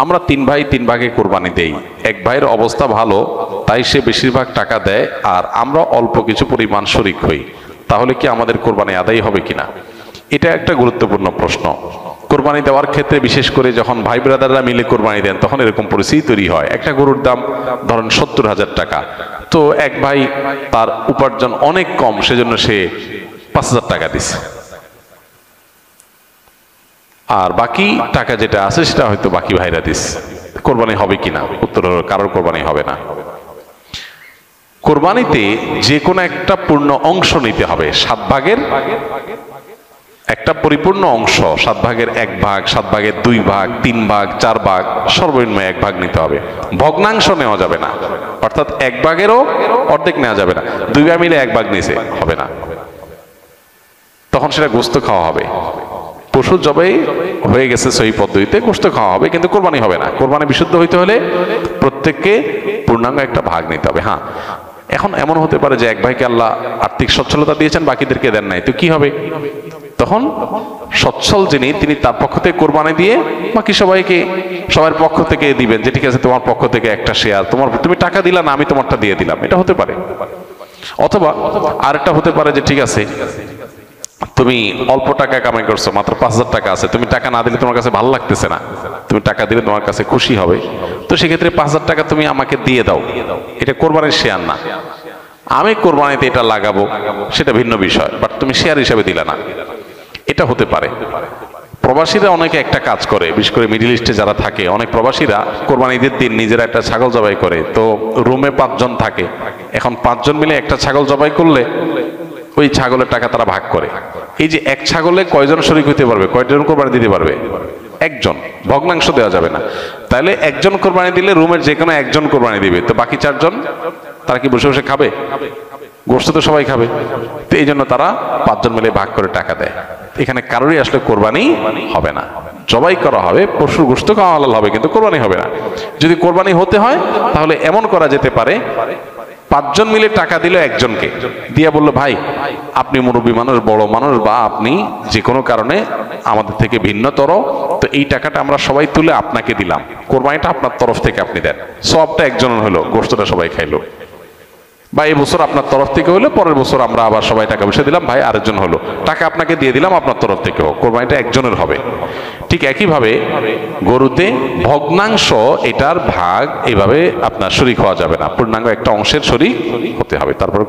আমরা তিন ভাই তিন ভাগে কোরবানি দেই। এক ভাইয়ের অবস্থা ভালো, তাই সে বেশিরভাগ টাকা দেয়, আর আমরা অল্প কিছু পরিমাণ শরিক হই। তাহলে কি আমাদের কোরবানি আদায় হবে কিনা? এটা একটা গুরুত্বপূর্ণ প্রশ্ন। কোরবানি দেওয়ার ক্ষেত্রে বিশেষ করে যখন ভাই ব্রাদাররা মিলে কোরবানি দেন, তখন এরকম পরিস্থিতি তৈরি হয়। একটা গরুর দাম ধরেন 70,000 টাকা, তো এক ভাই তার উপার্জন অনেক কম, সেজন্য সে 5,000 টাকা দিচ্ছে, আর বাকি টাকা যেটা আছে সেটা হয়তো বাকি ভাইরা দিস। কোরবানি হবে কিনা? উত্তর হলো কারোর কোরবানি হবে না। কোরবানিতে যে কোনো একটা পূর্ণ অংশ নিতে হবে। 7 ভাগের একটা পরিপূর্ণ অংশ, 7 ভাগের 1 ভাগ, 7 ভাগের 2 ভাগ, 3 ভাগ, 4 ভাগ, সর্বনিম্ন 1 ভাগ নিতে হবে। ভগ্নাংশ নেওয়া যাবে না, অর্থাৎ 1 ভাগেরও অর্ধেক নেওয়া যাবে না। 2 ভাগ মিলে 1 ভাগ নিছে, হবে না। তখন সেটা গোশত খাওয়া হবে। পশু জবাই হয়ে গেছে সহি পদ্ধতিতে, গোশত খাওয়া হবে, কিন্তু কোরবানি হবে না। কোরবানি বিশুদ্ধ হইতে হলে প্রত্যেককে পূর্ণাঙ্গ একটা ভাগ নিতে হবে। হ্যাঁ, এখন এমন হতে পারে যে এক ভাইকে আল্লাহ আর্থিক সচ্ছলতা দিয়েছেন, বাকিদেরকে দেন নাই, তো কি হবে? তখন সচ্ছল যিনি, তিনি তার পক্ষ থেকে কোরবানি দিয়ে বাকি সবাইকে সবার পক্ষ থেকে দিবেন, যে ঠিক আছে তোমার পক্ষ থেকে একটা শেয়ার, তুমি টাকা দিলা না, আমি তোমারটা দিয়ে দিলাম। এটা হতে পারে। অথবা আরেকটা হতে পারে যে ঠিক আছে, তুমি অল্প টাকা কামাই করছো, মাত্র 5,000 টাকা আছে, তুমি টাকা না দিলে তোমার কাছে ভালো লাগতেছে না, তুমি টাকা দিলে তোমার কাছে খুশি হবে, তো সেক্ষেত্রে 5,000 টাকা তুমি আমাকে দিয়ে দাও। এটা কোরবানির শেয়ার না। আমি কোরবানিতে এটা লাগাবো সেটা ভিন্ন বিষয়, বাট তুমি শেয়ার হিসাবে দিলে না, এটা হতে পারে। প্রবাসীরা অনেকে একটা কাজ করে, বিশেষ করে মিডিল ইস্টে যারা থাকে, অনেক প্রবাসীরা কোরবানি ঈদের দিন নিজেরা একটা ছাগল জবাই করে। তো রুমে 5 জন থাকে, এখন 5 জন মিলে একটা ছাগল জবাই করলে ওই ছাগলের টাকা তারা ভাগ করে। এই যে এক ছাগলে কয়জন শরীক হইতে পারবে, কয়জন কোরবানি দিতে পারবে? একজন। ভগ্নাংশ দেওয়া যাবে না। তাহলে একজন কোরবানি দিলে রুমের যে কোনো একজন কোরবানি দিবে, তো বাকি 4 জন তারা কি বসে বসে খাবে? গোশত তো সবাই খাবে। তো এই জন্য তারা 5 জন মিলে ভাগ করে টাকা দেয়। এখানে কারোরই আসলে কোরবানি হবে না। জবাই করা হবে, পশুর গোশত খাওয়া হালাল হবে, কিন্তু কোরবানি হবে না। যদি কোরবানি হতে হয় তাহলে এমন করা যেতে পারে, 5 জন মিলে টাকা দিল একজনকে, দিয়া বললো ভাই আপনি মুরব্বী মানুষ, বড় মানুষ, বা আপনি যে কোনো কারণে আমাদের থেকে ভিন্নতর, তো এই টাকাটা আমরা সবাই তুলে আপনাকে দিলাম, কোরবানিটা আপনার তরফ থেকে আপনি দেন। সবটা একজনের হলো, গোশতটা সবাই খাইলো। বা এই বছর আপনার তরফ থেকে হলো, পরের বছর আমরা আবার সবাই টাকা পয়সা দিলাম, ভাই আরেকজন হলো, টাকা আপনাকে দিয়ে দিলাম আপনার তরফ থেকেও, কোরবানিটা একজনের হবে। ঠিক একইভাবে গরুতে ভগ্নাংশ, এটার ভাগ এইভাবে আপনার শরীক হওয়া যাবে না, পূর্ণাঙ্গ একটা অংশের শরীক হতে হবে। তারপর